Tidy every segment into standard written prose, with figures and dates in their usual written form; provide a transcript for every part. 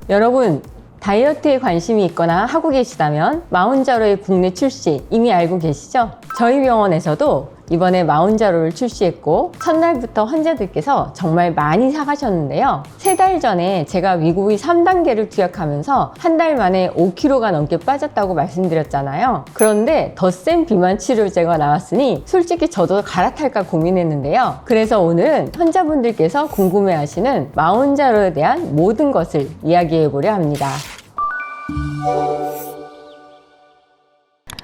여러분, 다이어트에 관심이 있거나 하고 계시다면 마운자로의 국내 출시 이미 알고 계시죠? 저희 병원에서도 이번에 마운자로를 출시했고 첫날부터 환자들께서 정말 많이 사가셨는데요. 3달 전에 제가 위고비 3단계를 투약하면서 한 달 만에 5kg가 넘게 빠졌다고 말씀드렸잖아요. 그런데 더 센 비만 치료제가 나왔으니 솔직히 저도 갈아탈까 고민했는데요. 그래서 오늘은 환자분들께서 궁금해하시는 마운자로에 대한 모든 것을 이야기해보려 합니다.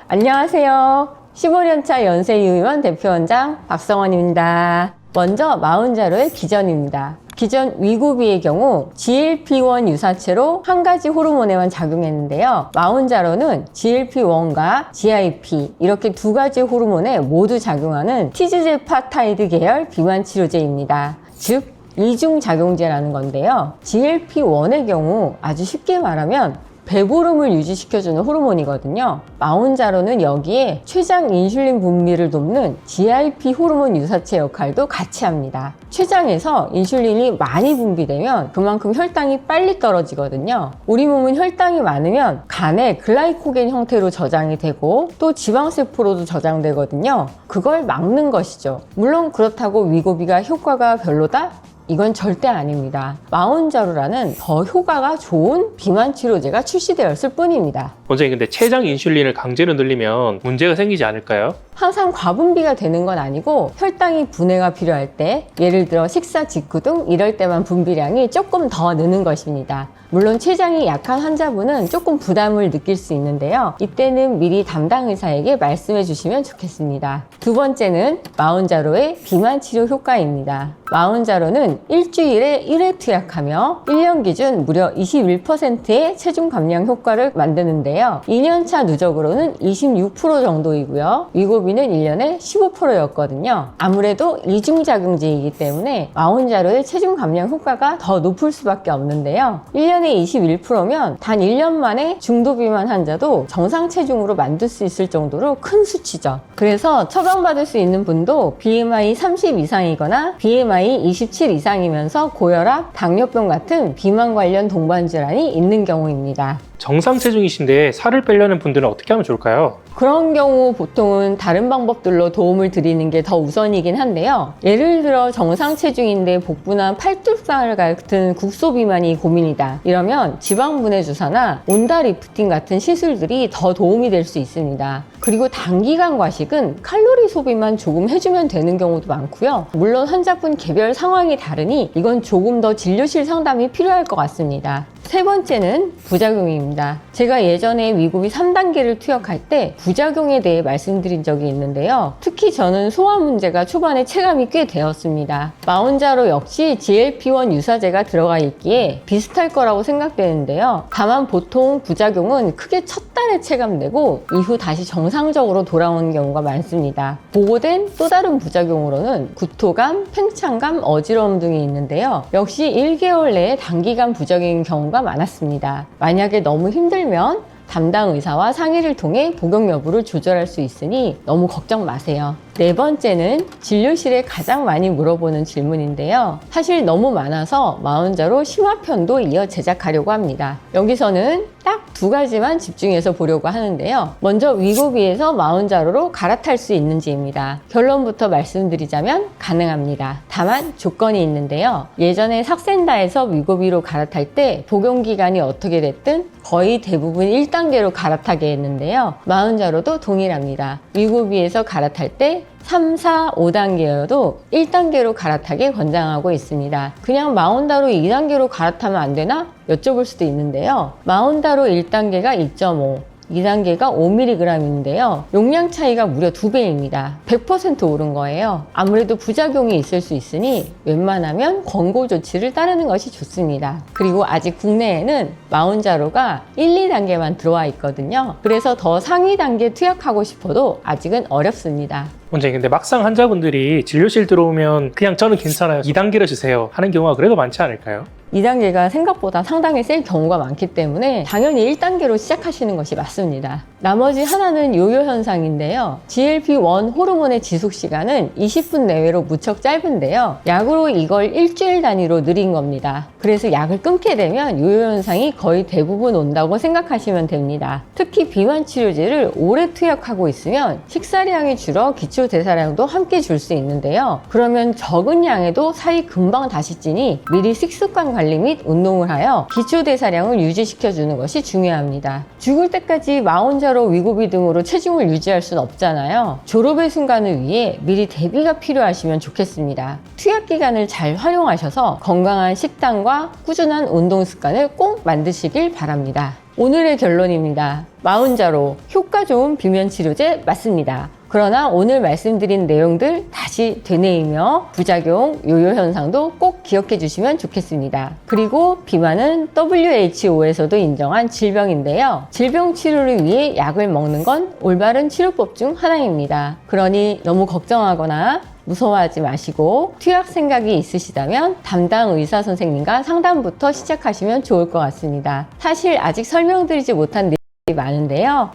안녕하세요. 15년차 연세유의원 대표원장 박성원입니다. 먼저 마운자로의 기전입니다. 기존 위고비의 경우 GLP-1 유사체로 한 가지 호르몬에만 작용했는데요. 마운자로는 GLP-1과 GIP 이렇게 두 가지 호르몬에 모두 작용하는 티즈제파타이드 계열 비만 치료제입니다. 즉 이중작용제라는 건데요. GLP-1의 경우 아주 쉽게 말하면 배부름을 유지시켜주는 호르몬이거든요. 마운자로는 여기에 췌장 인슐린 분비를 돕는 GIP 호르몬 유사체 역할도 같이 합니다. 췌장에서 인슐린이 많이 분비되면 그만큼 혈당이 빨리 떨어지거든요. 우리 몸은 혈당이 많으면 간에 글라이코겐 형태로 저장이 되고 또 지방세포로도 저장되거든요. 그걸 막는 것이죠. 물론 그렇다고 위고비가 효과가 별로다? 이건 절대 아닙니다. 마운자로라는 더 효과가 좋은 비만 치료제가 출시되었을 뿐입니다. 원장님, 근데 췌장 인슐린을 강제로 늘리면 문제가 생기지 않을까요? 항상 과분비가 되는 건 아니고 혈당이 분해가 필요할 때, 예를 들어 식사 직후 등 이럴 때만 분비량이 조금 더 느는 것입니다. 물론 췌장이 약한 환자분은 조금 부담을 느낄 수 있는데요. 이때는 미리 담당 의사에게 말씀해 주시면 좋겠습니다. 두 번째는 마운자로의 비만 치료 효과입니다. 마운자로는 일주일에 1회 투약하며 1년 기준 무려 21%의 체중 감량 효과를 만드는데요. 2년차 누적으로는 26% 정도이고요. 위고비는 1년에 15%였거든요. 아무래도 이중작용제이기 때문에 마운자로의 체중 감량 효과가 더 높을 수밖에 없는데요. 1년에 21%면 단 1년 만에 중도비만 환자도 정상 체중으로 만들 수 있을 정도로 큰 수치죠. 그래서 처방받을 수 있는 분도 BMI 30 이상이거나 BMI 27 이상이면서 고혈압, 당뇨병 같은 비만 관련 동반 질환이 있는 경우입니다. 정상 체중이신데 살을 빼려는 분들은 어떻게 하면 좋을까요? 그런 경우 보통은 다른 방법들로 도움을 드리는 게 더 우선이긴 한데요. 예를 들어 정상 체중인데 복부나 팔뚝살 같은 국소 비만이 고민이다. 이러면 지방분해 주사나 온다 리프팅 같은 시술들이 더 도움이 될 수 있습니다. 그리고 단기간 과식은 칼로리 소비만 조금 해주면 되는 경우도 많고요. 물론 환자분 개별 상황이 다르니 이건 조금 더 진료실 상담이 필요할 것 같습니다. 세 번째는 부작용입니다. 제가 예전에 위고비 3단계를 투약할 때 부작용에 대해 말씀드린 적이 있는데요. 특히 저는 소화 문제가 초반에 체감이 꽤 되었습니다. 마운자로 역시 GLP-1 유사제가 들어가 있기에 비슷할 거라고 생각되는데요. 다만 보통 부작용은 크게 첫 달에 체감되고 이후 다시 정상적으로 돌아오는 경우가 많습니다. 보고된 또 다른 부작용으로는 구토감, 팽창감, 어지러움 등이 있는데요. 역시 1개월 내에 단기간 부작용인 경우가 많았습니다. 만약에 너무 힘들면 담당 의사와 상의를 통해 복용 여부를 조절할 수 있으니 너무 걱정 마세요. 네 번째는 진료실에 가장 많이 물어보는 질문인데요. 사실 너무 많아서 마운자로 심화편도 이어 제작하려고 합니다. 여기서는 딱 2가지만 집중해서 보려고 하는데요. 먼저 위고비에서 마운자로로 갈아탈 수 있는지입니다. 결론부터 말씀드리자면 가능합니다. 다만 조건이 있는데요. 예전에 삭센다에서 위고비로 갈아탈 때 복용 기간이 어떻게 됐든 거의 대부분 1단계로 갈아타게 했는데요. 마운자로도 동일합니다. 위고비에서 갈아탈 때 3, 4, 5단계여도 1단계로 갈아타길 권장하고 있습니다. 그냥 마운다로 2단계로 갈아타면 안 되나? 여쭤볼 수도 있는데요. 마운다로 1단계가 2.5, 2단계가 5mg인데요. 용량 차이가 무려 2배입니다. 100% 오른 거예요. 아무래도 부작용이 있을 수 있으니 웬만하면 권고 조치를 따르는 것이 좋습니다. 그리고 아직 국내에는 마운자로가 1, 2단계만 들어와 있거든요. 그래서 더 상위 단계 투약하고 싶어도 아직은 어렵습니다. 원장님, 근데 막상 환자분들이 진료실 들어오면 그냥 저는 괜찮아요, 2단계로 주세요 하는 경우가 그래도 많지 않을까요? 2단계가 생각보다 상당히 셀 경우가 많기 때문에 당연히 1단계로 시작하시는 것이 맞습니다. 나머지 하나는 요요 현상인데요. GLP-1 호르몬의 지속 시간은 20분 내외로 무척 짧은데요. 약으로 이걸 일주일 단위로 늘린 겁니다. 그래서 약을 끊게 되면 요요 현상이 거의 대부분 온다고 생각하시면 됩니다. 특히 비만 치료제를 오래 투약하고 있으면 식사량이 줄어 기초대사량도 함께 줄 수 있는데요. 그러면 적은 양에도 살이 금방 다시 찌니 미리 식습관 관리 및 운동을 하여 기초대사량을 유지시켜주는 것이 중요합니다. 죽을 때까지 마혼자로 위고비 등으로 체중을 유지할 수는 없잖아요. 졸업의 순간을 위해 미리 대비가 필요하시면 좋겠습니다. 투약 기간을 잘 활용하셔서 건강한 식단과 꾸준한 운동 습관을 꼭 만드시길 바랍니다. 오늘의 결론입니다. 마혼자로 효과 좋은 비만 치료제 맞습니다. 그러나 오늘 말씀드린 내용들 다시 되뇌이며 부작용, 요요 현상도 꼭 기억해 주시면 좋겠습니다. 그리고 비만은 WHO에서도 인정한 질병인데요. 질병 치료를 위해 약을 먹는 건 올바른 치료법 중 하나입니다. 그러니 너무 걱정하거나 무서워하지 마시고 투약 생각이 있으시다면 담당 의사 선생님과 상담부터 시작하시면 좋을 것 같습니다. 사실 아직 설명드리지 못한 내용이 많은데요.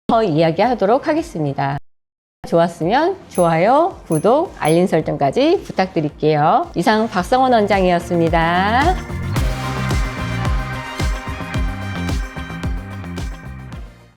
더 이야기하도록 하겠습니다. 좋았으면 좋아요, 구독, 알림 설정까지 부탁드릴게요. 이상 박성원 원장이었습니다.